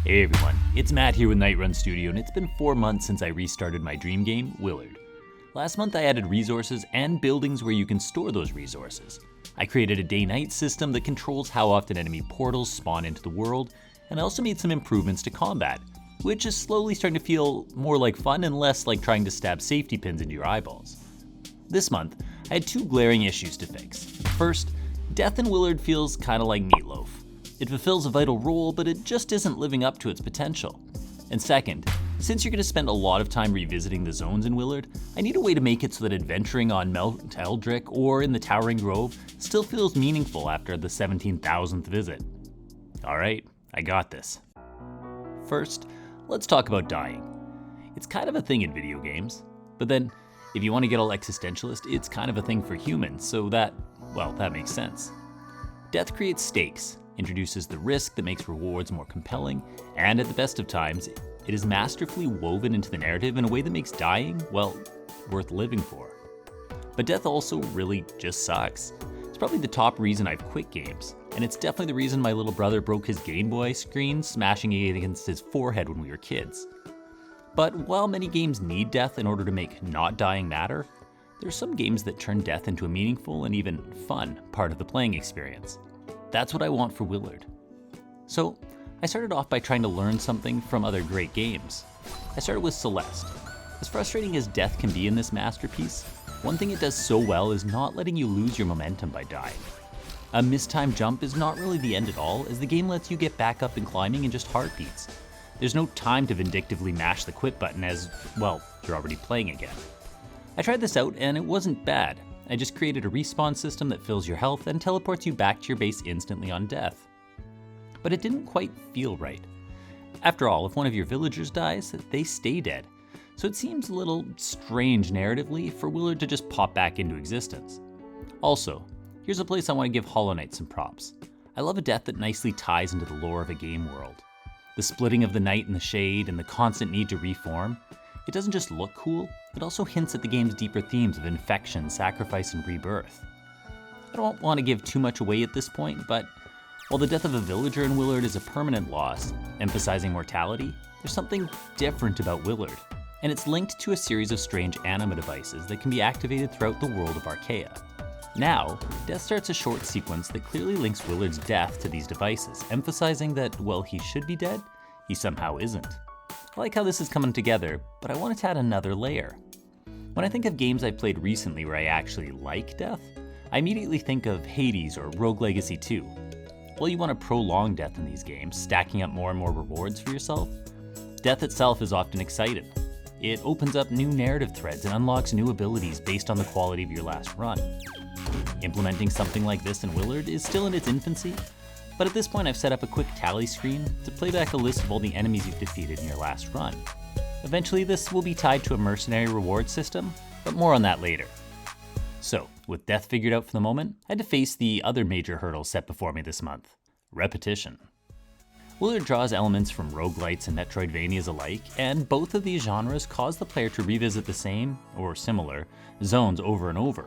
Hey everyone, it's Matt here with Nightrun Studio, and it's been 4 months since I restarted my dream game, Willard. Last month I added resources and buildings where you can store those resources. I created a day-night system that controls how often enemy portals spawn into the world, and I also made some improvements to combat, which is slowly starting to feel more like fun and less like trying to stab safety pins into your eyeballs. This month, I had 2 glaring issues to fix. First, death in Willard feels kinda like meatloaf. It fulfills a vital role, but it just isn't living up to its potential. And second, since you're going to spend a lot of time revisiting the zones in Willard, I need a way to make it so that adventuring on Mount Eldrick or in the Towering Grove still feels meaningful after the 17,000th visit. Alright, I got this. First, let's talk about dying. It's kind of a thing in video games, but then, if you want to get all existentialist, it's kind of a thing for humans, so that makes sense. Death creates stakes, introduces the risk that makes rewards more compelling, and at the best of times, it is masterfully woven into the narrative in a way that makes dying, worth living for. But death also really just sucks. It's probably the top reason I've quit games, and it's definitely the reason my little brother broke his Game Boy screen smashing it against his forehead when we were kids. But while many games need death in order to make not dying matter, there are some games that turn death into a meaningful and even fun part of the playing experience. That's what I want for Willard. So, I started off by trying to learn something from other great games. I started with Celeste. As frustrating as death can be in this masterpiece, one thing it does so well is not letting you lose your momentum by dying. A mistimed jump is not really the end at all, as the game lets you get back up and climbing in just heartbeats. There's no time to vindictively mash the quit button as, you're already playing again. I tried this out and it wasn't bad. I just created a respawn system that fills your health and teleports you back to your base instantly on death. But it didn't quite feel right. After all, if one of your villagers dies, they stay dead. So it seems a little strange narratively for Willard to just pop back into existence. Also, here's a place I want to give Hollow Knight some props. I love a death that nicely ties into the lore of a game world. The splitting of the night and the shade and the constant need to reform. It doesn't just look cool, it also hints at the game's deeper themes of infection, sacrifice, and rebirth. I don't want to give too much away at this point, but while the death of a villager in Willard is a permanent loss, emphasizing mortality, there's something different about Willard, and it's linked to a series of strange anima devices that can be activated throughout the world of Archaea. Now, death starts a short sequence that clearly links Willard's death to these devices, emphasizing that while he should be dead, he somehow isn't. I like how this is coming together, but I wanted to add another layer. When I think of games I've played recently where I actually like death, I immediately think of Hades or Rogue Legacy 2. While you want to prolong death in these games, stacking up more and more rewards for yourself, death itself is often exciting. It opens up new narrative threads and unlocks new abilities based on the quality of your last run. Implementing something like this in Willard is still in its infancy, but at this point I've set up a quick tally screen to play back a list of all the enemies you've defeated in your last run. Eventually this will be tied to a mercenary reward system, but more on that later. So, with death figured out for the moment, I had to face the other major hurdle set before me this month: repetition. Willard draws elements from roguelites and Metroidvanias alike, and both of these genres cause the player to revisit the same, or similar, zones over and over.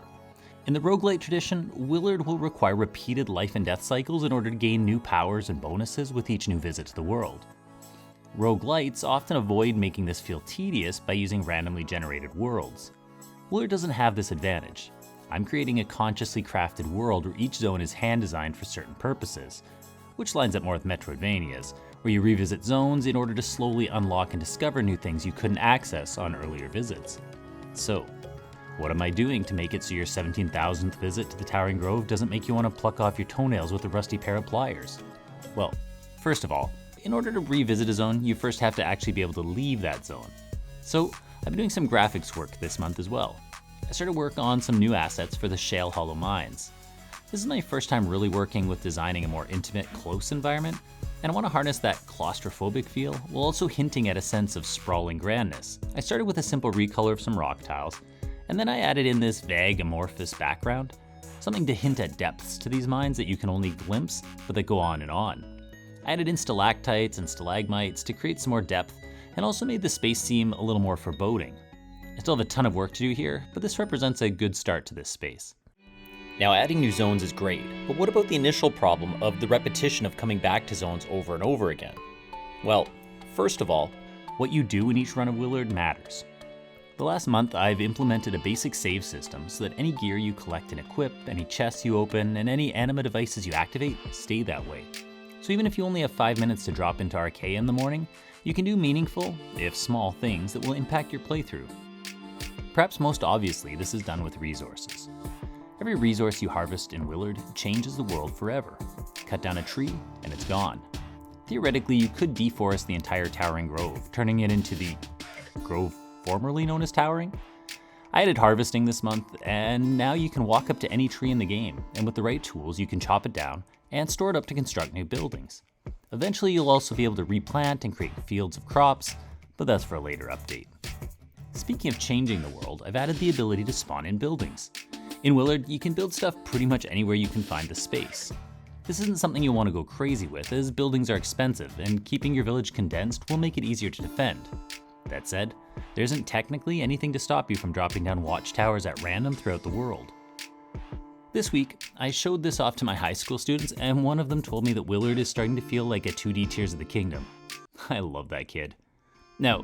In the roguelite tradition, Willard will require repeated life and death cycles in order to gain new powers and bonuses with each new visit to the world. Roguelites often avoid making this feel tedious by using randomly generated worlds. Willard doesn't have this advantage. I'm creating a consciously crafted world where each zone is hand-designed for certain purposes, which lines up more with Metroidvanias, where you revisit zones in order to slowly unlock and discover new things you couldn't access on earlier visits. So, what am I doing to make it so your 17,000th visit to the Towering Grove doesn't make you want to pluck off your toenails with a rusty pair of pliers? Well, first of all, in order to revisit a zone, you first have to actually be able to leave that zone. So, I've been doing some graphics work this month as well. I started work on some new assets for the Shale Hollow Mines. This is my first time really working with designing a more intimate, close environment, and I want to harness that claustrophobic feel while also hinting at a sense of sprawling grandness. I started with a simple recolor of some rock tiles, and then I added in this vague amorphous background, something to hint at depths to these mines that you can only glimpse, but that go on and on. I added in stalactites and stalagmites to create some more depth, and also made the space seem a little more foreboding. I still have a ton of work to do here, but this represents a good start to this space. Now, adding new zones is great, but what about the initial problem of the repetition of coming back to zones over and over again? Well, first of all, what you do in each run of Willard matters. The last month, I've implemented a basic save system so that any gear you collect and equip, any chests you open, and any anima devices you activate stay that way. So even if you only have 5 minutes to drop into RK in the morning, you can do meaningful, if small, things that will impact your playthrough. Perhaps most obviously, this is done with resources. Every resource you harvest in Willard changes the world forever. Cut down a tree, and it's gone. Theoretically, you could deforest the entire Towering Grove, turning it into the grove formerly known as Towering. I added harvesting this month, and now you can walk up to any tree in the game, and with the right tools you can chop it down and store it up to construct new buildings. Eventually you'll also be able to replant and create fields of crops, but that's for a later update. Speaking of changing the world, I've added the ability to spawn in buildings. In Willard, you can build stuff pretty much anywhere you can find the space. This isn't something you'll want to go crazy with, as buildings are expensive, and keeping your village condensed will make it easier to defend. That said, there isn't technically anything to stop you from dropping down watchtowers at random throughout the world. This week, I showed this off to my high school students, and one of them told me that Willard is starting to feel like a 2D Tears of the Kingdom. I love that kid. Now,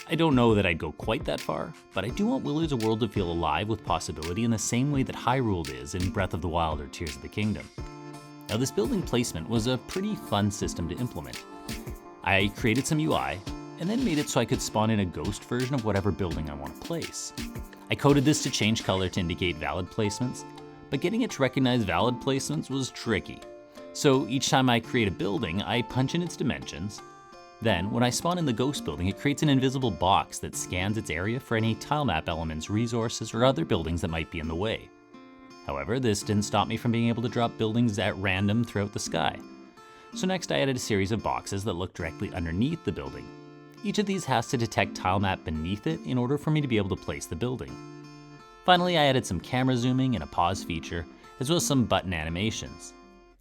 I don't know that I'd go quite that far, but I do want Willard's world to feel alive with possibility in the same way that Hyrule is in Breath of the Wild or Tears of the Kingdom. Now, this building placement was a pretty fun system to implement. I created some UI, and then made it so I could spawn in a ghost version of whatever building I want to place. I coded this to change color to indicate valid placements, but getting it to recognize valid placements was tricky. So each time I create a building, I punch in its dimensions. Then, when I spawn in the ghost building, it creates an invisible box that scans its area for any tile map elements, resources, or other buildings that might be in the way. However, this didn't stop me from being able to drop buildings at random throughout the sky. So next I added a series of boxes that look directly underneath the building. Each of these has to detect tile map beneath it in order for me to be able to place the building. Finally, I added some camera zooming and a pause feature, as well as some button animations.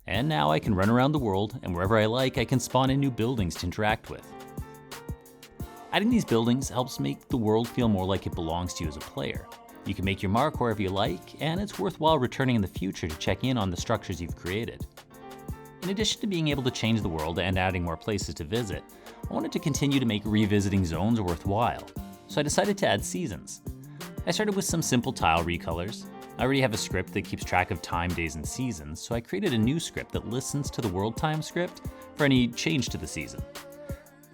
And now I can run around the world, and wherever I like, I can spawn in new buildings to interact with. Adding these buildings helps make the world feel more like it belongs to you as a player. You can make your mark wherever you like, and it's worthwhile returning in the future to check in on the structures you've created. In addition to being able to change the world and adding more places to visit, I wanted to continue to make revisiting zones worthwhile, so I decided to add seasons. I started with some simple tile recolors. I already have a script that keeps track of time, days, and seasons, so I created a new script that listens to the world time script for any change to the season.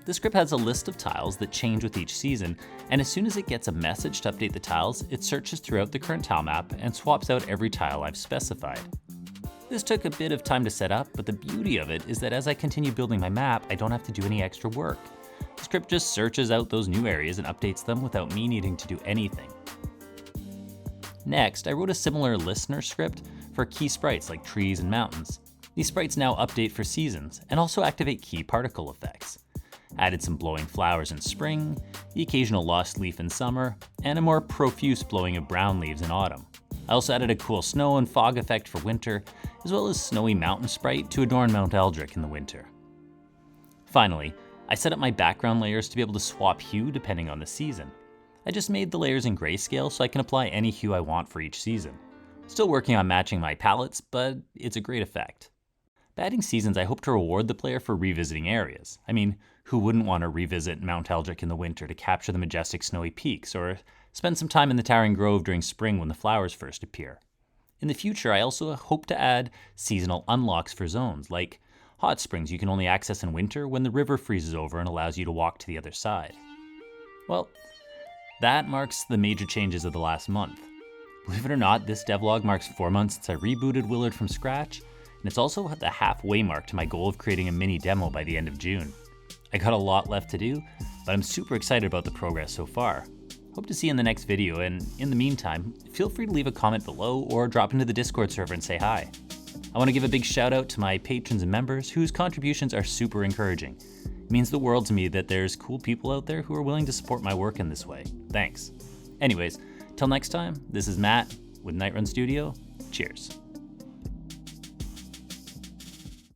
This script has a list of tiles that change with each season, and as soon as it gets a message to update the tiles, it searches throughout the current tile map and swaps out every tile I've specified. This took a bit of time to set up, but the beauty of it is that as I continue building my map, I don't have to do any extra work. The script just searches out those new areas and updates them without me needing to do anything. Next, I wrote a similar listener script for key sprites like trees and mountains. These sprites now update for seasons and also activate key particle effects. I added some blowing flowers in spring, the occasional lost leaf in summer, and a more profuse blowing of brown leaves in autumn. I also added a cool snow and fog effect for winter, as well as snowy mountain sprite to adorn Mount Eldrick in the winter. Finally, I set up my background layers to be able to swap hue depending on the season. I just made the layers in grayscale so I can apply any hue I want for each season. Still working on matching my palettes, but it's a great effect. By adding seasons, I hope to reward the player for revisiting areas. I mean, who wouldn't want to revisit Mount Eldrick in the winter to capture the majestic snowy peaks, or spend some time in the Towering Grove during spring when the flowers first appear? In the future, I also hope to add seasonal unlocks for zones, like hot springs you can only access in winter when the river freezes over and allows you to walk to the other side. Well, that marks the major changes of the last month. Believe it or not, this devlog marks 4 months since I rebooted Willard from scratch, and it's also at the halfway mark to my goal of creating a mini demo by the end of June. I got a lot left to do, but I'm super excited about the progress so far. Hope to see you in the next video, and in the meantime, feel free to leave a comment below or drop into the Discord server and say hi. I want to give a big shout out to my patrons and members whose contributions are super encouraging. It means the world to me that there's cool people out there who are willing to support my work in this way. Thanks. Anyways, till next time, this is Matt with Nightrun Studio. Cheers.